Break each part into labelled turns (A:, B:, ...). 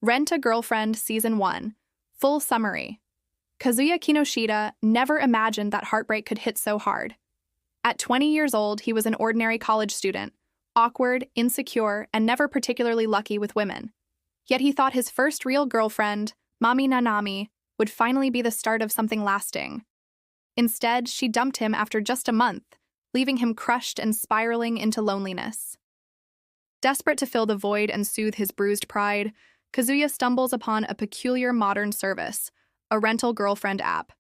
A: Rent-A-Girlfriend Season 1. Full summary. Kazuya Kinoshita never imagined that heartbreak could hit so hard. At 20 years old, he was an ordinary college student, awkward, insecure, and never particularly lucky with women. Yet he thought his first real girlfriend, Mami Nanami, would finally be the start of something lasting. Instead, she dumped him after just a month, leaving him crushed and spiraling into loneliness. Desperate to fill the void and soothe his bruised pride, Kazuya stumbles upon a peculiar modern service, a rental girlfriend app.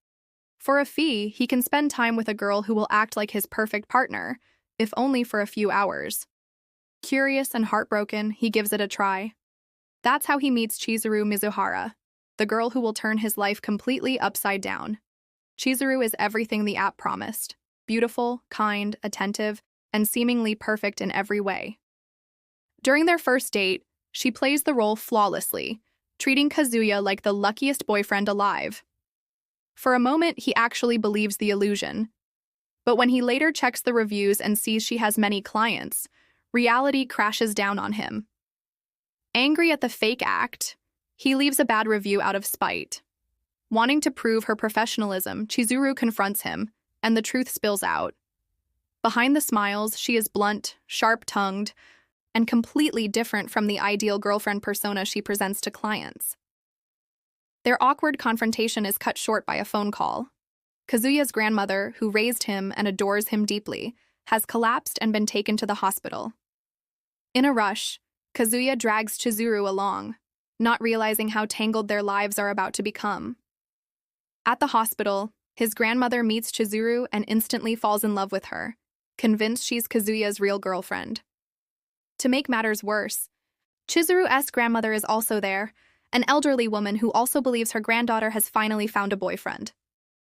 A: For a fee, he can spend time with a girl who will act like his perfect partner, if only for a few hours. Curious and heartbroken, he gives it a try. That's how he meets Chizuru Mizuhara, the girl who will turn his life completely upside down. Chizuru is everything the app promised: beautiful, kind, attentive, and seemingly perfect in every way. During their first date, she plays the role flawlessly, treating Kazuya like the luckiest boyfriend alive. For a moment, he actually believes the illusion. But when he later checks the reviews and sees she has many clients, reality crashes down on him. Angry at the fake act, he leaves a bad review out of spite. Wanting to prove her professionalism, Chizuru confronts him, and the truth spills out. Behind the smiles, she is blunt, sharp-tongued, and completely different from the ideal girlfriend persona she presents to clients. Their awkward confrontation is cut short by a phone call. Kazuya's grandmother, who raised him and adores him deeply, has collapsed and been taken to the hospital. In a rush, Kazuya drags Chizuru along, not realizing how tangled their lives are about to become. At the hospital, his grandmother meets Chizuru and instantly falls in love with her, convinced she's Kazuya's real girlfriend. To make matters worse, Chizuru's grandmother is also there, an elderly woman who also believes her granddaughter has finally found a boyfriend.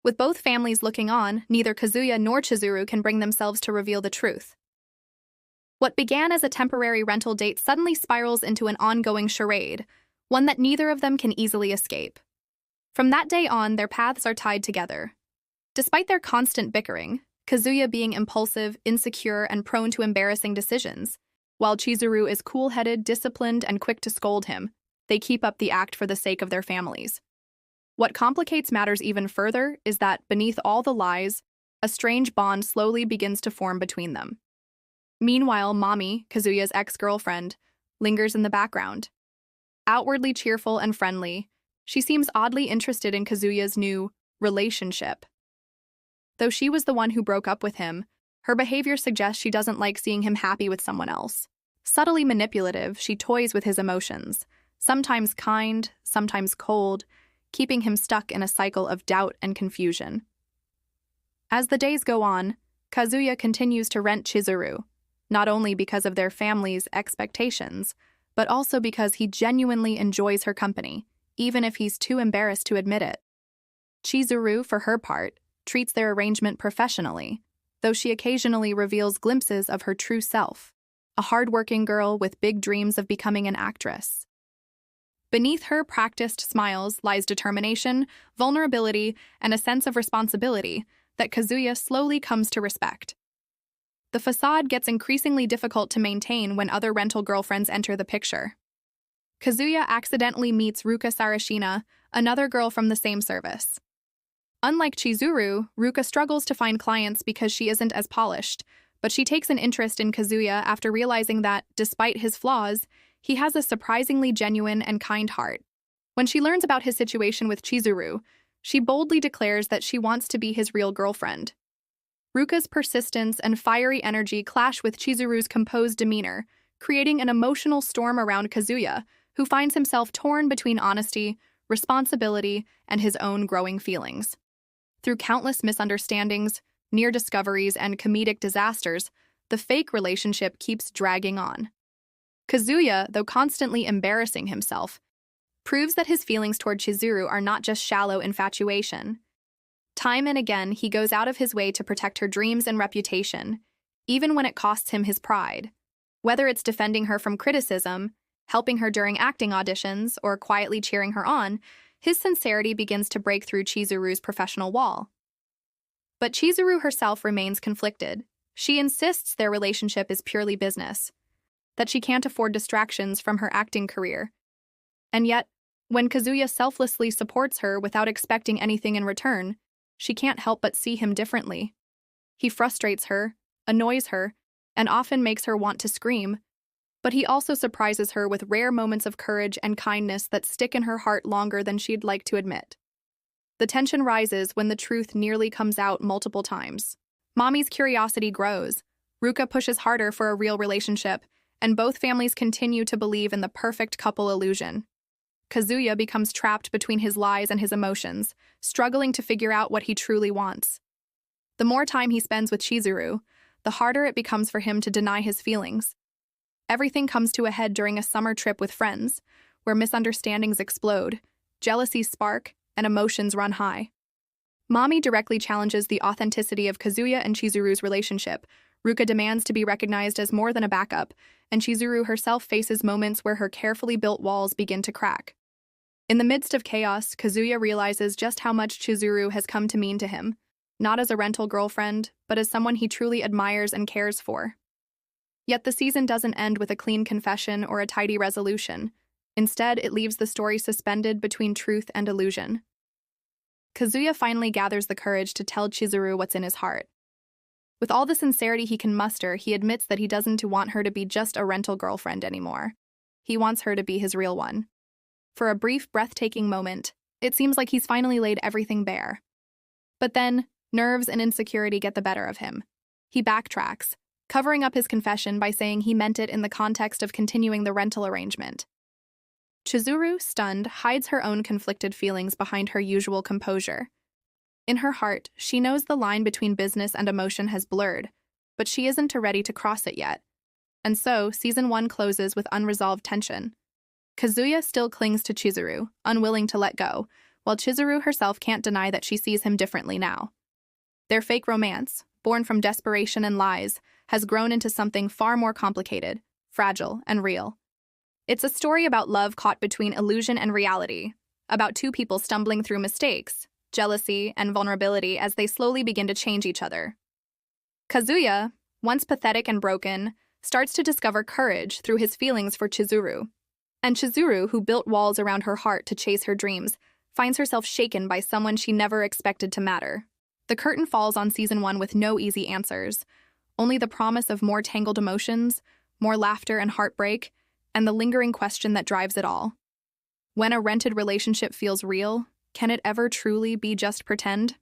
A: With both families looking on, neither Kazuya nor Chizuru can bring themselves to reveal the truth. What began as a temporary rental date suddenly spirals into an ongoing charade, one that neither of them can easily escape. From that day on, their paths are tied together. Despite their constant bickering, Kazuya being impulsive, insecure, and prone to embarrassing decisions, while Chizuru is cool-headed, disciplined, and quick to scold him, they keep up the act for the sake of their families. What complicates matters even further is that, beneath all the lies, a strange bond slowly begins to form between them. Meanwhile, Mami, Kazuya's ex-girlfriend, lingers in the background. Outwardly cheerful and friendly, she seems oddly interested in Kazuya's new relationship. Though she was the one who broke up with him, her behavior suggests she doesn't like seeing him happy with someone else. Subtly manipulative, she toys with his emotions, sometimes kind, sometimes cold, keeping him stuck in a cycle of doubt and confusion. As the days go on, Kazuya continues to rent Chizuru, not only because of their family's expectations, but also because he genuinely enjoys her company, even if he's too embarrassed to admit it. Chizuru, for her part, treats their arrangement professionally, though she occasionally reveals glimpses of her true self, a hardworking girl with big dreams of becoming an actress. Beneath her practiced smiles lies determination, vulnerability, and a sense of responsibility that Kazuya slowly comes to respect. The facade gets increasingly difficult to maintain when other rental girlfriends enter the picture. Kazuya accidentally meets Ruka Sarashina, another girl from the same service. Unlike Chizuru, Ruka struggles to find clients because she isn't as polished, but she takes an interest in Kazuya after realizing that, despite his flaws, he has a surprisingly genuine and kind heart. When she learns about his situation with Chizuru, she boldly declares that she wants to be his real girlfriend. Ruka's persistence and fiery energy clash with Chizuru's composed demeanor, creating an emotional storm around Kazuya, who finds himself torn between honesty, responsibility, and his own growing feelings. Through countless misunderstandings, near discoveries, and comedic disasters, the fake relationship keeps dragging on. Kazuya, though constantly embarrassing himself, proves that his feelings toward Chizuru are not just shallow infatuation. Time and again, he goes out of his way to protect her dreams and reputation, even when it costs him his pride. Whether it's defending her from criticism, helping her during acting auditions, or quietly cheering her on, his sincerity begins to break through Chizuru's professional wall. But Chizuru herself remains conflicted. She insists their relationship is purely business, that she can't afford distractions from her acting career, And yet, when Kazuya selflessly supports her without expecting anything in return, she can't help but see him differently. He frustrates her, annoys her, and often makes her want to scream. But he also surprises her with rare moments of courage and kindness that stick in her heart longer than she'd like to admit. The tension rises when the truth nearly comes out multiple times. Mommy's curiosity grows. Ruka pushes harder for a real relationship, and both families continue to believe in the perfect couple illusion. Kazuya becomes trapped between his lies and his emotions, struggling to figure out what he truly wants. The more time he spends with Chizuru, the harder it becomes for him to deny his feelings. Everything comes to a head during a summer trip with friends, where misunderstandings explode, jealousies spark, and emotions run high. Mommy directly challenges the authenticity of Kazuya and Chizuru's relationship. Ruka demands to be recognized as more than a backup, and Chizuru herself faces moments where her carefully built walls begin to crack. In the midst of chaos, Kazuya realizes just how much Chizuru has come to mean to him, not as a rental girlfriend, but as someone he truly admires and cares for. Yet the season doesn't end with a clean confession or a tidy resolution. Instead, it leaves the story suspended between truth and illusion. Kazuya finally gathers the courage to tell Chizuru what's in his heart. With all the sincerity he can muster, he admits that he doesn't want her to be just a rental girlfriend anymore. He wants her to be his real one. For a brief, breathtaking moment, it seems like he's finally laid everything bare. But then, nerves and insecurity get the better of him. He backtracks, covering up his confession by saying he meant it in the context of continuing the rental arrangement. Chizuru, stunned, hides her own conflicted feelings behind her usual composure. In her heart, she knows the line between business and emotion has blurred, but she isn't ready to cross it yet. And so, Season 1 closes with unresolved tension. Kazuya still clings to Chizuru, unwilling to let go, while Chizuru herself can't deny that she sees him differently now. Their fake romance, born from desperation and lies, has grown into something far more complicated, fragile, and real. It's a story about love caught between illusion and reality, about two people stumbling through mistakes, jealousy, and vulnerability as they slowly begin to change each other. Kazuya, once pathetic and broken, starts to discover courage through his feelings for Chizuru. And Chizuru, who built walls around her heart to chase her dreams, finds herself shaken by someone she never expected to matter. The curtain falls on Season 1 with no easy answers, only the promise of more tangled emotions, more laughter and heartbreak, and the lingering question that drives it all. When a rented relationship feels real, can it ever truly be just pretend?